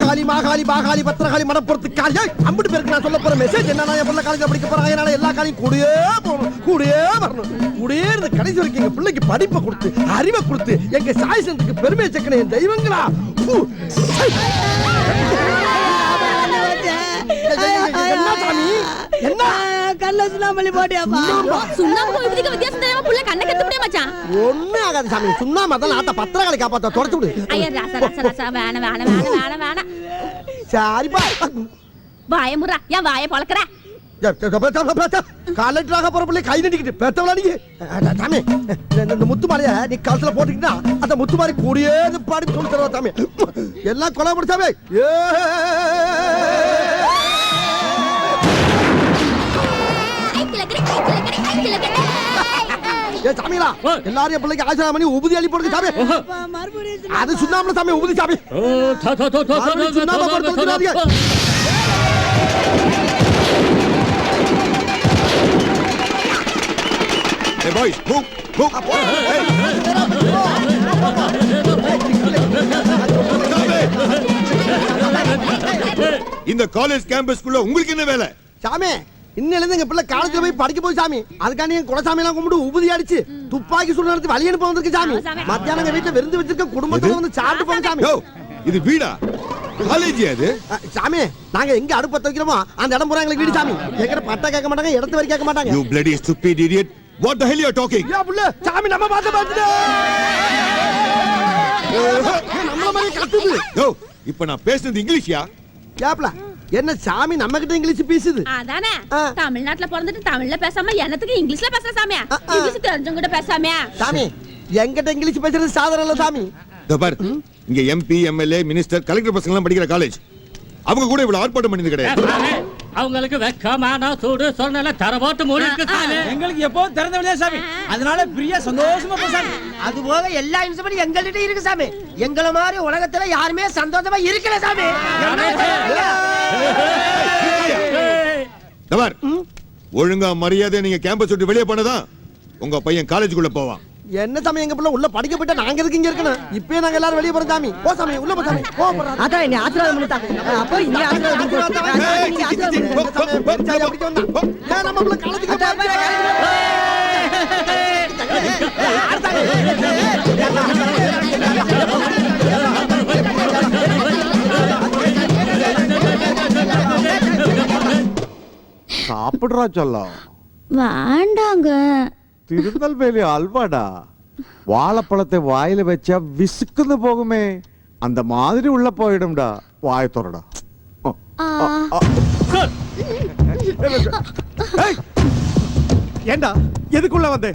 காளி மாகாளி பாகாளி பத்திரகாளி மடப்புறத்து காளி அம்பிட்டு பேருக்கு நான் சொல்ல போற மெசேஜ் என்னன்னா என் பிள்ளை காலேஜ்ல படிக்க போறாங்க. அதனால எல்லா காலையும் கூடயே போகணும், கூடயே வரணும், கூடயே இருந்து கடைசி வரைக்கும் எங்க பிள்ளைக்கு படிப்பை கொடுத்து அறிவை கொடுத்து எங்க சாய்சனுக்கு பெருமையை சேர்க்கணும் என் தெய்வங்களா. என்ன சாமி என்ன கல்ல சுண்ணாம்பு போட்டியாப்பா? சுண்ணாம்பு விதிக்க வித்தியாசம் தெரியாம புள்ள கண்ணை கத்த முடிய மச்சான். ஒண்ணு ஆகாது சாமி. சுண்ணாம்பு தான் ஆட்ட பத்திரகாளி காப்பாத்த தொடச்சு விடு. ஐயா ராசா ராசா ராசா வேணா வேணா வேணா வேணா வேணா. சரிப்பா வாய முறா ஏன் வாய பழக்கற? காலேஜ்லாக போற பிள்ளை கை நடிக்கிட்டு பெத்தவளா நீ சாமி. இந்த முத்து மாலைய நீ கழுத்துல போட்டுக்கிட்டா அந்த முத்து மாதிரி கூடியே பாடி சொல்லி தருவா சாமி. எல்லாம் கொலை முடிச்சாமே. சாமிங்களா எல்லாரும் என் பிள்ளைக்கு ஆசிரியம் பண்ணி உபதி அள்ளி போடுங்க சாமி. அது சுண்ணாம்பு சாமி உபதி சாமி. சுண்ணாம்பு போட்டு Hey boys, move, move. இந்த காலேஜ் கேம்பஸ்க்குள்ள உங்களுக்கு என்ன வேலை? சாமி இன்னில இருந்து எங்க பிள்ளை காலேஜ்ல போய் படிக்க போய் சாமி. அதுக்காண்டி என் குலசாமி எல்லாம் கும்பிட்டு உபதி அடிச்சு துப்பாக்கி சுடு நடத்தி வழி அனுப்ப வந்திருக்கு சாமி. மத்தியானம் எங்க வீட்டுல விருந்து வச்சிருக்க குடும்பத்தோட வந்து சாப்பிட்டு போங்க சாமி. இது வீடா காலேஜ் அது? சாமி நாங்க எங்க அடுப்பு பத்த வைக்கிறோமோ அந்த இடம் பூரா எங்களுக்கு வீடு சாமி. எங்கட பட்டா கேட்க மாட்டாங்க, இடத்து வரை கேட்க மாட்டாங்க. You bloody stupid idiot. What the hell you are talking? யா புள்ள சாமி நம்ம பாத்துடா. நம்ம மாதிரி கத்துது. யோ இப்போ நான் பேசுறது இங்கிலீஷ்யா? யாப்ல என்ன சாமி நம்ம கிட்ட இங்கிலீஷ் பேசுது? அதானே தமிழ்நாட்டுல பிறந்துட்டு தமிழ்ல பேசாம என்னத்துக்கு இங்கிலீஷ்ல பேசுற சாமியா? இங்கிலீஷ் தெரிஞ்சவங்க கிட்ட பேசாமியா? சாமி என்கிட்ட இங்கிலீஷ் பேசுறது சாதாரண இல்ல சாமி. பார் இங்க எம்பி எம்எல்ஏ மினிஸ்டர் கலெக்டர் பசங்க எல்லாம் படிக்கிற காலேஜ். அவங்க கூட இவ்வளவு ஆர்ப்பாட்டம் பண்ணது கிடையாது. அவங்களுக்கு வெக்கமான சூடு சொன்னல தரவோட்டு மூடி இருக்கு சாமி. எங்களுக்கு எப்பவும் திறந்த வெளியே சாமி. அதனால பிரியா சந்தோஷமா போசாமி. அது போக எல்லா இன்ஸ்ட்ருமெண்ட் எங்கள்கிட்ட இருக்கு சாமி. எங்கள மாதிரி உலகத்துல யாருமே சந்தோஷமா இருக்கல சாமி. பார் ஒழுங்கா மரியாதை நீங்க கேம்பஸ் விட்டு வெளியே போனதான் உங்க பையன் காலேஜுக்குள்ள போவான். என்ன சாமி எங்க பிள்ளை உள்ள படிக்க போயிட்டா நாங்க எதுக்கு இங்க இருக்கணும்? இப்பவே நாங்க எல்லாரும் வெளிய போறோம் சாமி. போ சாமி உள்ள போ சாமி. போ போறா. அதான் நீ ஆசீர்வாதம் பண்ணிட்டாங்க. அப்ப நீ ஆசீர்வாதம் பண்ணு. ஏன் நம்ம பிள்ளை காலேஜுக்கு சாப்பிடுறா சொல்லம். வேண்டாங்க. திருநெல்வேலி அல்வாடா. வாழைப்பழத்தை வாயில வச்சா விசுக்குன்னு போகுமே அந்த மாதிரி உள்ள போயிடும்டா. வாய தோறடா. ஏண்டா எதுக்குள்ள வந்தே?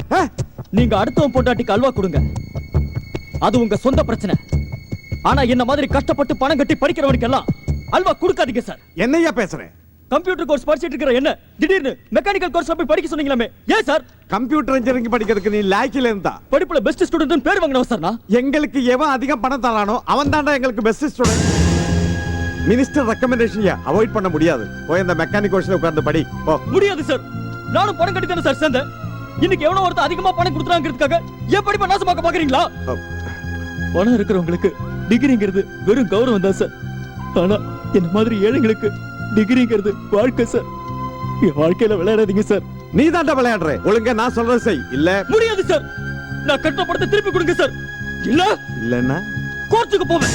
நீங்க அடுத்தவன் பொண்டாட்டிக்கு அல்வா கொடுங்க, அது உங்க சொந்த பிரச்சனை. ஆனா என்ன மாதிரி கஷ்டப்பட்டு பணம் கட்டி படிக்கிறவனுக்கு எல்லாம் அல்வா கொடுக்காதீங்க சார். என்னையா பேசுறேன்? கம்ப்யூட்டர் கோர்ஸ் படிச்சிட்டு இருக்கிற என்ன திடீர்னு மெக்கானிக்கல் கோர்ஸ் போய் படிக்க சொன்னீங்களே ஏன் சார்? கம்ப்யூட்டர் இன்ஜினியரிங் படிக்கிறதுக்கு நீ லாய்க்கில இருந்தா படிப்புல பெஸ்ட் ஸ்டூடண்ட் பேர் வாங்கினவன் சார் நான். எங்களுக்கு எவன் அதிகம் பணம் தரானோ அவன் தான்டா எங்களுக்கு best student. Minister recommendation avoid பண்ண முடியாது. போய் அந்த மெக்கானிக் கோர்ஸ்ல உட்கார்ந்து படி. போ. முடியாது சார், நானும் பணம் கட்டி தானே சார் சேர்ந்தேன். இன்னைக்கு எவனோ ஒருத்தர் அதிகமா பணம் கொடுத்துறாங்கிறதுக்காக ஏன் படிப்பை நாசமாக்க பாக்குறீங்களா? பணம் இருக்கிறவங்களுக்கு டிகிரிங்கிறது வெறும் கௌரவம் தான் சார். ஆனா என்ன மாதிரி ஏழைங்களுக்கு டிகிரிங்கிறது வாழ்க்கை சார். என் வாழ்க்கையில விளையாடாதீங்க சார். நீ தாண்டா விளையாடுற. ஒழுங்கா நான் சொல்றது செய். இல்ல முடியாது சார். நான் கட்டின பணத்தை திருப்பி கொடுங்க சார். இல்ல இல்லன்னா கோர்ட்டுக்கு போவேன்.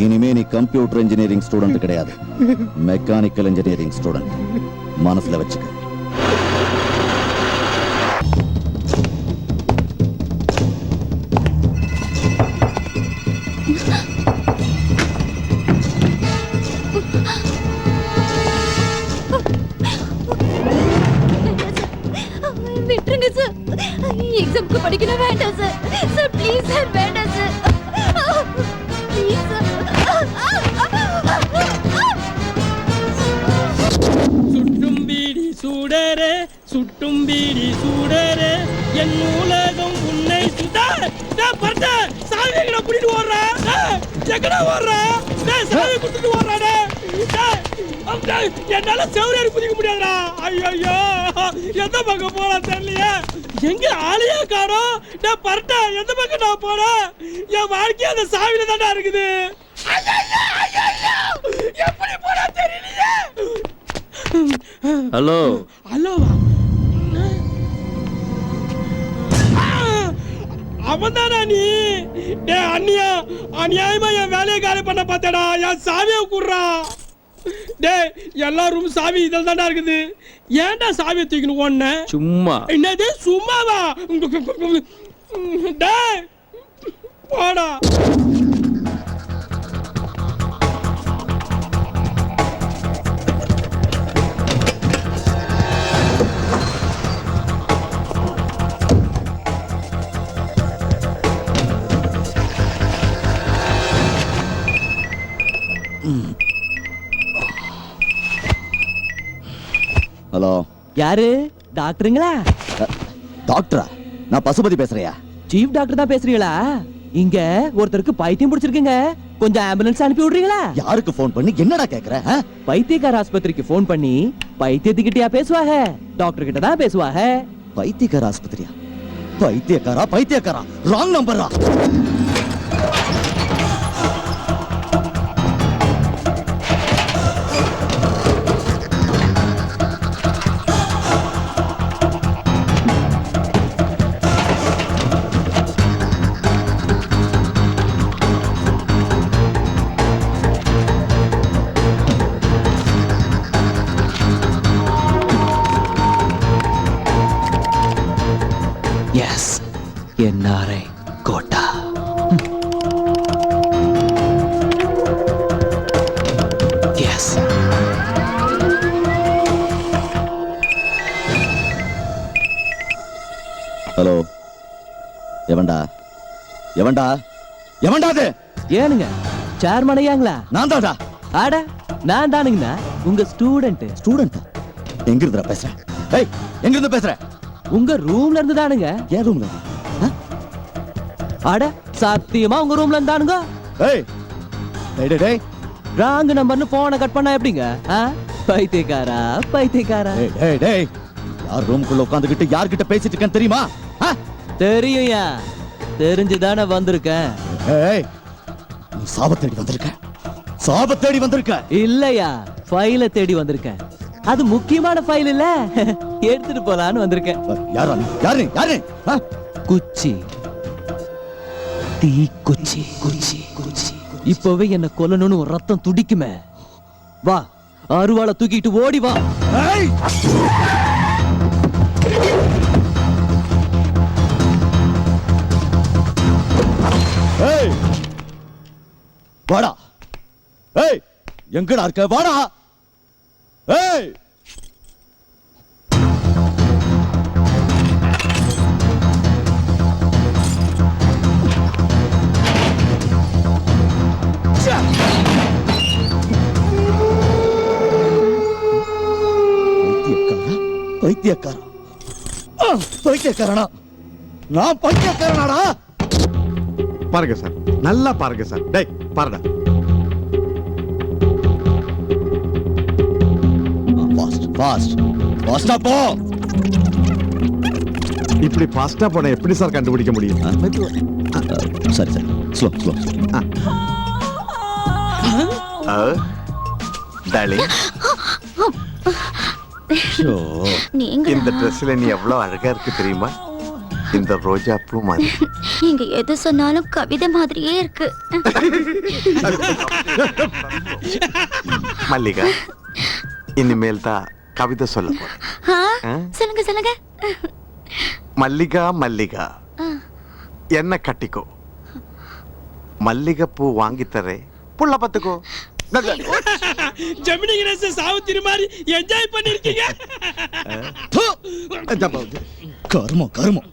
இனிமே நீ கம்ப்யூட்டர் இன்ஜினியரிங் ஸ்டூடெண்ட் கிடையாது, மெக்கானிக்கல் இன்ஜினியரிங் ஸ்டூடெண்ட். மனசுல வச்சுக்க. விட்டுருங்க சார். எக்ஸாம்க்கு படிக்கணும் வேண்டாம் சார். சார் ப்ளீஸ் சார் வேண்டாம் சார். Please sir. சூடரே சுட்டும் பீடி சூடரே என் உலகம் உன்னை பட்ட சாவி எங்கடா கூட்டிட்டு ஓடுறா எங்கடா ஓடுறா சாவி கூட்டிட்டு ஓடுறாடே என்னால செவரேறி குதிக்க முடியாதுடா ஐயோ எந்த பக்கம் போலாம் தெரியலையே எங்க ஆளையே காணோம் நான் பரட்டா எந்த பக்கம் நான் போறேன் என் வாழ்க்கை அந்த சாவியில தான்டா இருக்குது எப்படி போறா தெரியலையே ஹலோ ஹலோவா அவன்தானா நீ டே அண்ணியா அநியாயமா என் வேலையை காலி பண்ண பார்த்தடா என் சாவியை குடுறா டே எல்லா ரூம் சாவி இதில் தான்டா இருக்குது ஏன்டா சாவியை தூக்கின்னு ஓடுன சும்மா என்னது சும்மாவா டே போடா ஹலோ, யாரு டாக்டருங்களா? டாக்டரா? நான் பசுபதி பேசுறியா? சீஃப் டாக்டர் தான் பேசுறீங்களா? இங்க ஒருத்தருக்கு பைத்தியம் பிடிச்சிருக்குங்க, கொஞ்சம் ஆம்புலன்ஸ் அனுப்பி விடுறீங்களா? யாருக்கு போன் பண்ணி என்னடா கேக்குற? பைத்தியக்கார ஆஸ்பத்திரிக்கு போன் பண்ணி பைத்தியத்துக்கிட்டயா பேசுவாங்க? டாக்டர் கிட்ட தான் பேசுவாங்க. பைத்தியக்கார ஆஸ்பத்திரியா? பைத்தியக்காரா ராங் நம்பரா? Yes, NRI quota. Yes. Hello, எவன்டா அது? ஏனுங்க சேர்மன் ஐயாங்களா? நான் தான்டா. ஆட நான் தானுங்கண்ணா, உங்க ஸ்டூடெண்ட். ஸ்டூடெண்டா? எங்க இருந்துடா பேசுற? ஏய், எங்க இருந்து பேசுற? உங்க ரூம்ல இருந்து தானுங்க. ஏன் ரூம்ல? அட சத்தியமா உங்க ரூம்ல இருந்தானுங்க. ஏய், டேய் ராங் நம்பர்னு போனை கட் பண்ணா எப்படிங்க? பைத்தியக்காரா. டேய், யார் ரூம்குள்ள உட்கார்ந்துகிட்டு யார்கிட்ட பேசிட்டு இருக்கேன்னு தெரியுமா? தெரியும்யா, தெரிஞ்சுதானே வந்திருக்கேன். ஏய், நீ சாபத்தேடி வந்திருக்க. இல்லையா, ஃபைல தேடி வந்திருக்கேன். அது முக்கியமான ஃபைல் இல்ல, எடுத்துட்டு போலான்னு வந்திருக்கேன். யாரு? குச்சி, தீ குச்சி. இப்பவே என்ன கொல்லணும்னு ஒரு ரத்தம் துடிக்குமே. வா, அருவாளை தூக்கிட்டு ஓடி வா. ஏய், ஏய், வாடா. ஏய், எங்கடா இருக்க? வாடா. ஏய், பைத்தியக்காரனா? நான் பைத்தியக்காரனாடா? பாருங்க சார், நல்லா பாருங்க சார். டேய் பாருடா. ஃபாஸ்டா போ. இப்படி ஃபாஸ்டா போன எப்படி சார் கண்டுபிடிக்க முடியும்? சரி ஸ்லோ. டார்லிங், நீங்க இந்த ட்ரெஸ்ல நீ எவ்வளவு அழகா இருக்கு தெரியுமா? இந்த ரோஜா பூ மாதிரி. நீங்க எது சொன்னாலும் கவிதை மாதிரியே இருக்கு. மல்லிகா, இனிமேல் தான் கவிதை சொல்ல போறேன். சொல்லுங்க. மல்லிகா என்ன கட்டிக்கோ, மல்லிகை பூ வாங்கி தரேன், புள்ள பத்துக்கோ. ஜெமினி கணேசன் சாவுத்திரி மாதிரி என்ஜாய் பண்ணிருக்கீங்க. கர்மம்.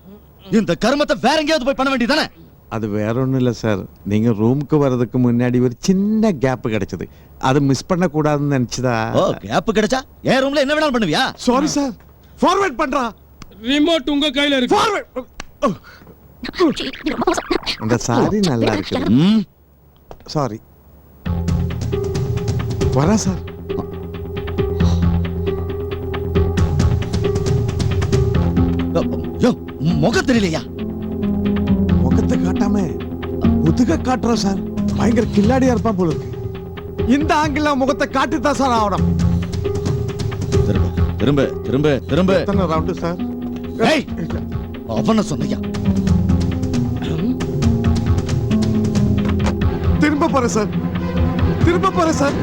இந்த கர்மத்தை வேற எங்கேயாவது போய் பண்ண வேண்டியதானே? அது வேற ஒண்ணும் இல்ல சார், நீங்க ரூமுக்கு வர்றதுக்கு முன்னாடி ஒரு சின்ன கேப் கிடைச்சது, அது மிஸ் பண்ண கூடாதுன்னு நினைச்சதா. ஓ கேப் கிடைச்சா என் ரூம்ல என்ன வேணாலும் பண்ணுவியா? சாரி சார், ஃபார்வர்ட் பண்றா. ரிமோட் உங்க கையில இருக்கு. ஃபார்வர்ட். அந்த சாரி நல்லா இருக்கு. ம் சாரி. வரா சார். யோ முகம் தெரியலையா? முகத்தை காட்டாம முதுக காட்டுறோம் சார், பயங்கர கில்லாடியா இருப்பான் போல இருக்கு. இந்த ஆங்கில முகத்தை காட்டித்தான் சார் ஆகணும். திரும்ப திரும்ப திரும்ப திரும்ப. எத்தனை ரவுண்டு சார்? ஏய் அவன சொன்னியா? திரும்ப போறேன் சார், திரும்ப போறேன் சார்.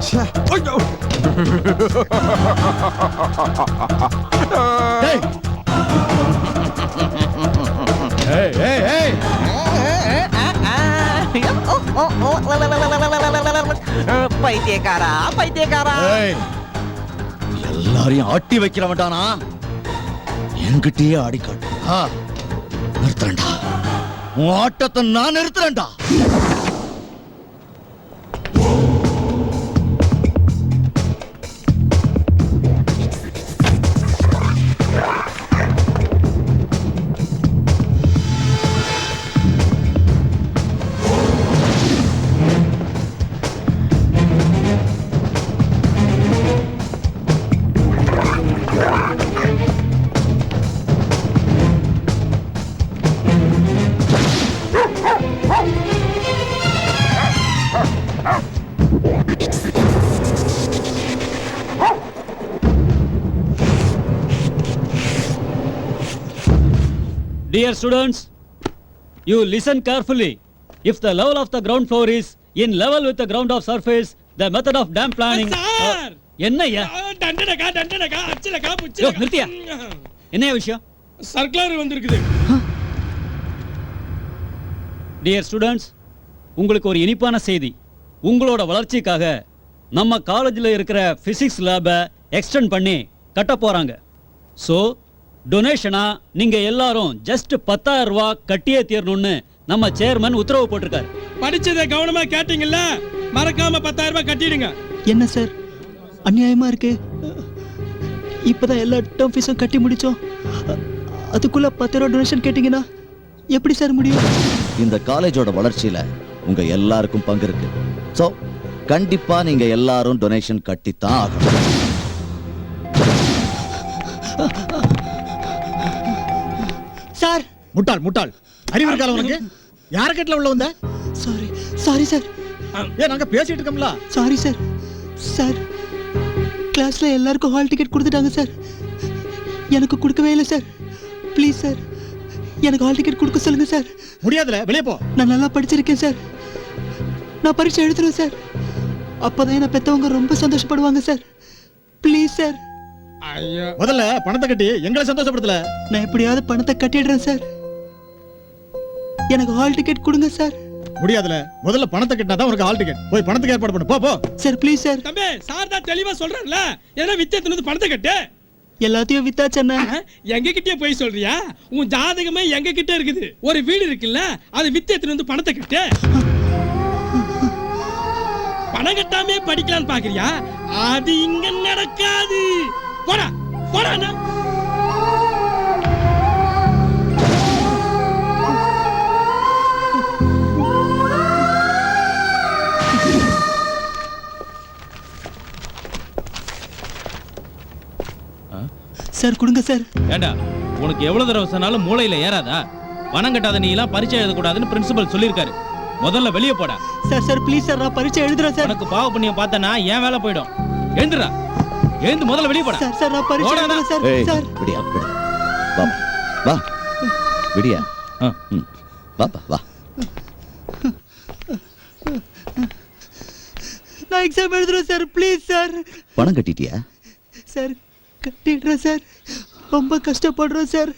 ச்சே, ஐயோ. ஏய் ஏய் ஏய் ஏய் பைத்தியக்காரா பைத்தியக்காரா. ஏய் எல்லாரையும் ஆட்டி வைக்கிற வேண்டானா? என்கிட்டயே ஆடி காட்டு. நிறுத்துறேன்டா, உன் ஆட்டத்தை நான் நிறுத்துறேன்டா. Dear students, you listen carefully. If the level of the ground floor is in level with the ground of surface, the method of dam planning. Sir என்னய்யா? டண்டனக்கா டண்டனக்கா அச்சலக்கா யோ புச்சலக்கா. நிறுத்தியா? என்னையா விஷயம்? சர்க்குலர் வந்திருக்குது. டியர் ஸ்டூடெண்ட்ஸ், உங்களுக்கு ஒரு இனிப்பான செய்தி. உங்களோட வளர்ச்சிக்காக நம்ம காலேஜில் இருக்கிற பிசிக்ஸ் லேபை எக்ஸ்டெண்ட் பண்ணி கட்ட போறாங்க. ஸோ டொனேஷனா நீங்க எல்லாரும் ஜஸ்ட் 10,000 ரூபாய் கட்டியே தீரணும்னு நம்ம சேர்மன் உத்தரவு போட்டிருக்காரு. படிச்சதை கவனமா கேட்டீங்கல்ல, மறக்காம 10,000 ரூபாய் கட்டிடுங்க. என்ன சார் அநியாயமா இருக்கு? இப்பதான் எல்லா டேர்ம் ஃபீஸும் கட்டி முடிச்சோம், அதுக்குள்ள 10 ரூபா டொனேஷன் கேட்டீங்கன்னா எப்படி சார் முடியும்? இந்த காலேஜோட வளர்ச்சியில உங்க எல்லாருக்கும் பங்கு இருக்கு. சோ கண்டிப்பா நீங்க எல்லாரும் டொனேஷன் கட்டித்தான் ஆகணும். சார் முட்டாள் முட்டாள், அறிவு இருக்கால உனக்கு? யார கட்டல உள்ள வந்த? Sorry sorry sir. ஏன் நாங்க பேசிட்டு இருக்கோம்ல? Sorry sir. சார் கிளாஸ்ல எல்லாருக்கும் ஹால் டிக்கெட் கொடுத்துட்டாங்க சார், எனக்கு கொடுக்கவே இல்லை சார். ப்ளீஸ் சார், எனக்கு ஹால் டிக்கெட் கொடுக்க சொல்லுங்க சார். முடியாதுல, வெளியே போ. நான் நல்லா படிச்சிருக்கேன் சார், நான் பரீட்சை எழுதுறேன் சார். அப்பதான் என்ன பெத்தவங்க ரொம்ப சந்தோஷப்படுவாங்க சார். Please sir. ஐயோ, முதல்ல பணத்தை கட்டி எங்களை சந்தோஷப்படுத்தல. நான் எப்படியாவது பணத்தை கட்டிடுறேன் சார், எனக்கு ஹால் டிக்கெட் கொடுங்க சார். முடியாதுல, முதல்ல பணத்தை கட்டினா தான் உனக்கு ஹால் டிக்கெட். போய் பணத்துக்கு ஏற்பாடு பண்ணு, போ போ. Sir please sir. தம்பி சார் தான் தெளிவா சொல்றாருல, ஏன்னா வித்தியத்துல பணத்தை கட்டு. எல்லாத்தையும் வித்தாச்சண்ணா. எங்க கிட்டே போய் சொல்றியா? உன் ஜாதகமே எங்க கிட்ட இருக்குது. ஒரு வீடு இருக்குல்ல, அது வித்தியத்துல பணத்தை கட்டு. பணம் கட்டாமே படிக்கலாம்னு பாக்குறியா? அது இங்க நடக்காது. போடா போடா. சார் கொடுங்க சார். ஏண்டா உனக்கு எவ்வளவு தடவை சொன்னாலும் மூளையில ஏறாதா? பணம் கட்டாத நீ எல்லாம் பரீட்சை எழுதக்கூடாதுன்னு பிரின்சிபல் சொல்லியிருக்காரு. முதல்ல வெளியே போடா. சார் சார் ப்ளீஸ் சார், நான் பரீட்சை எழுதுறேன் சார். உனக்கு பாவ புண்ணியம் பார்த்தனா ஏன் வேலை போயிடும். எழுந்துடா, எழுந்து முதல்ல வெளியே போடா. சார் சார் நான் பரீட்சை எழுதுறேன் சார். ஏய் சார் விடியா விடு. வா வா விடியா. வா வா வா. நான் எக்ஸாம் எழுதுறேன் சார். Please sir. பணம் கட்டிட்டியா? சார் கட்டிடுறேன் சார், ரொம்ப கஷ்டப்படுறோம் சார்.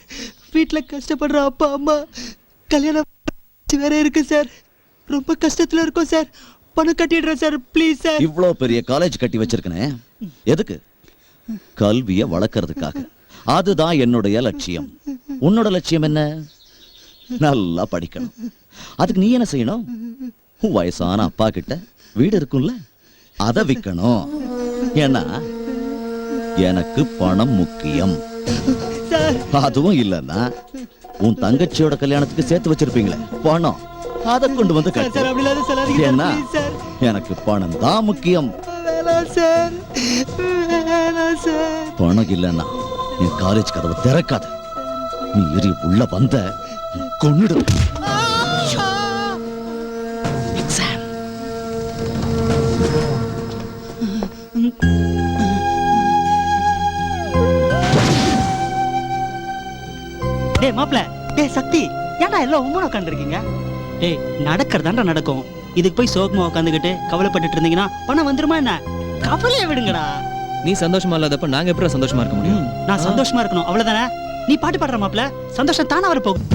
வீட்டுல கஷ்டப்படுற அப்பா அம்மா, கல்யாணம் வேற இருக்கு சார், ரொம்ப கஷ்டத்துல இருக்கோம் சார். பணம் கட்டிடுறேன் சார். Please sir. இவ்ளோ பெரிய காலேஜ் கட்டி வச்சிருக்கனே, எதுக்கு? கல்விய வளர்க்கறதுக்காக. அதுதான் என்னுடைய லட்சியம். உன்னோட லட்சியம் என்ன? நல்லா படிக்கணும். அதுக்கு நீ என்ன செய்யணும்? வயசான அப்பா கிட்ட வீடு இருக்கும்ல, அதை விற்கணும். ஏன்னா எனக்கு பணம் முக்கியம். அதுவும் இல்லன்னா உன் தங்கச்சியோட கல்யாணத்துக்கு சேர்த்து வச்சிருப்பீங்களே பணம், அதை கொண்டு வந்து கட்டு. ஏன்னா எனக்கு பணம் தான் முக்கியம். பணம் இல்லன்னா என் காலேஜ் கதவை திறக்காது. நீ எரி உள்ள வந்த கொன்னுடு. டேய் மாப்ள, டேய் சக்தி, ஏன்டா எல்லாம் உம்மன உட்காந்துருக்கீங்க? டேய் நடக்கிறதாண்டா நடக்கும். இதுக்கு போய் சோகமா உட்காந்துக்கிட்டு கவலைப்பட்டுட்டு இருந்தீங்கன்னா பணம் வந்துருமா என்ன? கவலையை விடுங்கடா. நீ சந்தோஷமா இல்லாதப்ப நாங்க எப்படி சந்தோஷமா இருக்க முடியும்? நான் சந்தோஷமா இருக்கணும், அவ்வளவுதானே? நீ பாட்டு பாடுற மாப்ள, சந்தோஷம் தானே வரப்போகும்.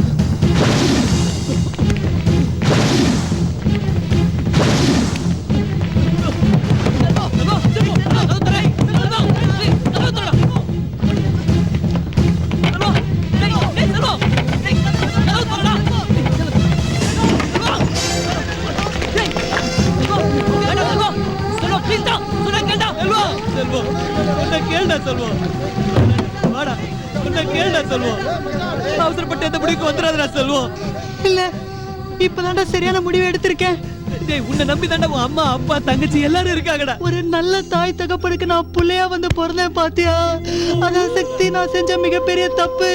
அவசரப்பட்டு எந்த முடிவுக்கு வந்துடாதடா செல்வம். இல்ல, இப்பதான்டா சரியான முடிவு எடுத்திருக்கேன். டேய், உன்னை நம்பி தாண்டா உன் அம்மா அப்பா தங்கச்சி எல்லாரும் இருக்காங்கடா. ஒரு நல்ல தாய் தகப்பனுக்கு நான் புள்ளையா வந்து பிறந்தேன் பாத்தியா? அதான் சக்தி, நான் செஞ்ச மிகப்பெரிய தப்பு.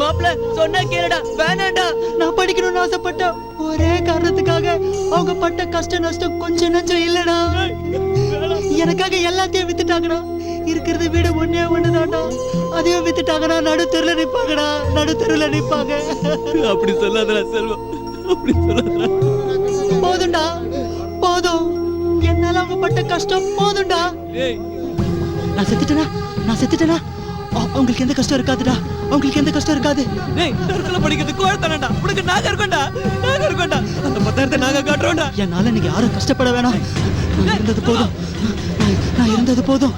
மாப்ள சொன்னா கேளுடா, வேணாண்டா. நான் படிக்கணும்னு ஆசைப்பட்ட ஒரே காரணத்துக்காக அவங்க பட்ட கஷ்ட நஷ்டம் கொஞ்சம் நஞ்சம் இல்லடா. எனக்காக எல்லாத்தையும் வித்துட்டாங்கடா. இருக்கிறது வீடு ஒன்னே ஒண்ணுதான்டா, அதையும் வித்துட்டாங்கடா. நடுத்தெருல நிப்பாங்க. அப்படி சொல்லாதடா செல்வம், அப்படி சொல்லாதடா. போதும்டா, போதும். என்னால அவங்க பட்ட கஷ்டம் போதும்டா. டேய், நான் செத்துட்டேனா உங்களுக்கு எந்த கஷ்டம் இருக்காதுடா. உங்களுக்கு எந்த கஷ்டம் இருக்காது. டேய், தற்கொலை படிக்கிறது கோழத்தனடா. உனக்கு நாங்க இருக்கோம்டா. அந்த 10,000 நாங்க காட்டுறோம்டா. என்னால நீங்க யாரும் கஷ்டப்பட வேணாம். நான் இருந்தது போதும்.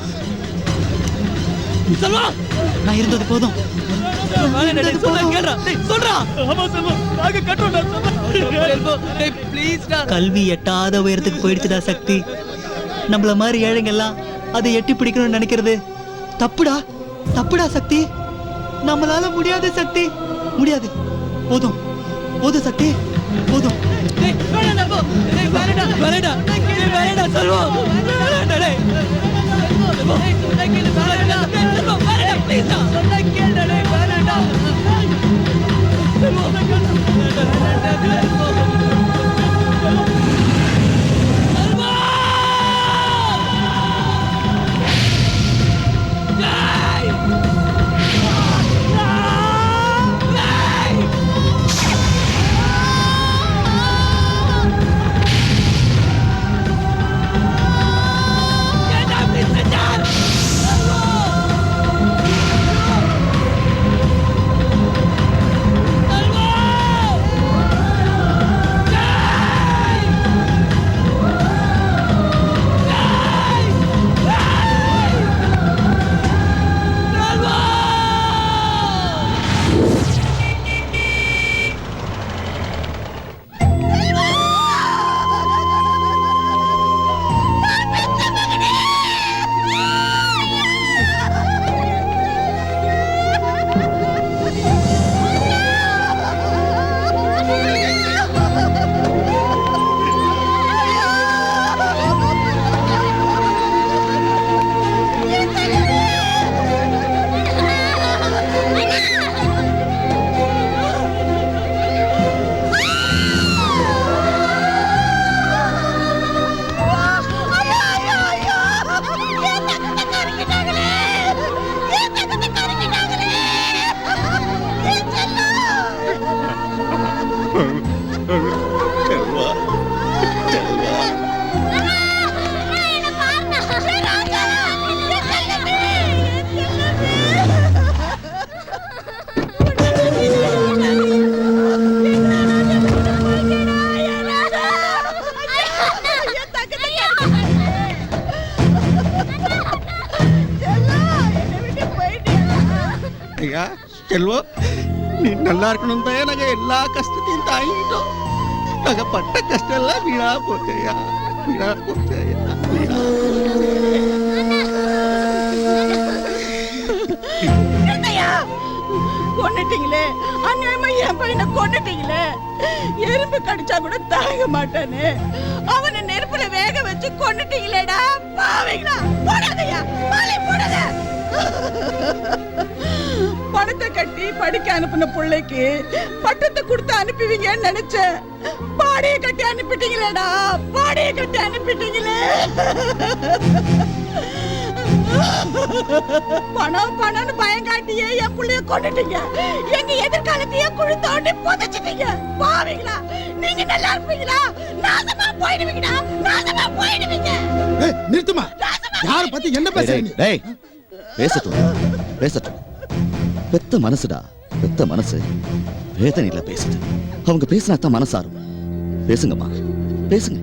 செல்வா, நான் இருந்தது போதும். கல்வி எட்டாத உயரத்துக்கு போயிடுச்சுடா சக்தி. நம்மள மாதிரி ஏழைங்க எல்லாம் அதை எட்டி பிடிக்கணும்னு நினைக்கிறது தப்புடா சக்தி. நம்மளால முடியாது சக்தி, முடியாது. போதும் சக்தி, போதும். செல்வம் நீ நல்லா இருக்கணும் தான் நாங்க எல்லா கஷ்டத்தையும் தாங்கிட்டோம். நாங்க பட்ட கஷ்டம் எல்லாம் வீணா போச்சையா, வீணா போச்சையா, வீணா. கொன்னுட்டீங்களே, அநியாயமா என் பையனை கொன்னுட்டீங்களே. எறும்பு கடிச்சா கூட தாங்க மாட்டானே, அவனை நெருப்புல வேக வச்சு கொன்னுட்டீங்களேடா பாவீங்களா. போடாதயா, மாலை போடாத. பணத்தை கட்டி படிக்க அனுப்பின பிள்ளைக்கு பட்டத்தை கொடுத்து அனுப்புவீங்கன்னு நினைச்சேன். பாடியை கட்டி அனுப்பிட்டீங்களேடா, பாடியை கட்டி அனுப்பிட்டீங்களே. பணம் பணம்னு பயம் காட்டியே என் புள்ளைய கொண்டுட்டீங்க. எங்க எதிர்காலத்தையே குழி தோண்டி புதைச்சிட்டீங்க பாவீங்களா. நீங்க நல்லா இருப்பீங்களா? நாசமா போயிடுவீங்கடா, நாசமா போயிடுவீங்க. நிறுத்துமா, யார பத்தி என்ன பேசுறீங்க? டேய் பேசட்டும் பேசட்டும். பெத்த மனசுடா, பெத்த மனசு வேதனையில பேசுது. அவங்க பேசினா தான் மனசாரும். பேசுங்கம்மா, பேசுங்க.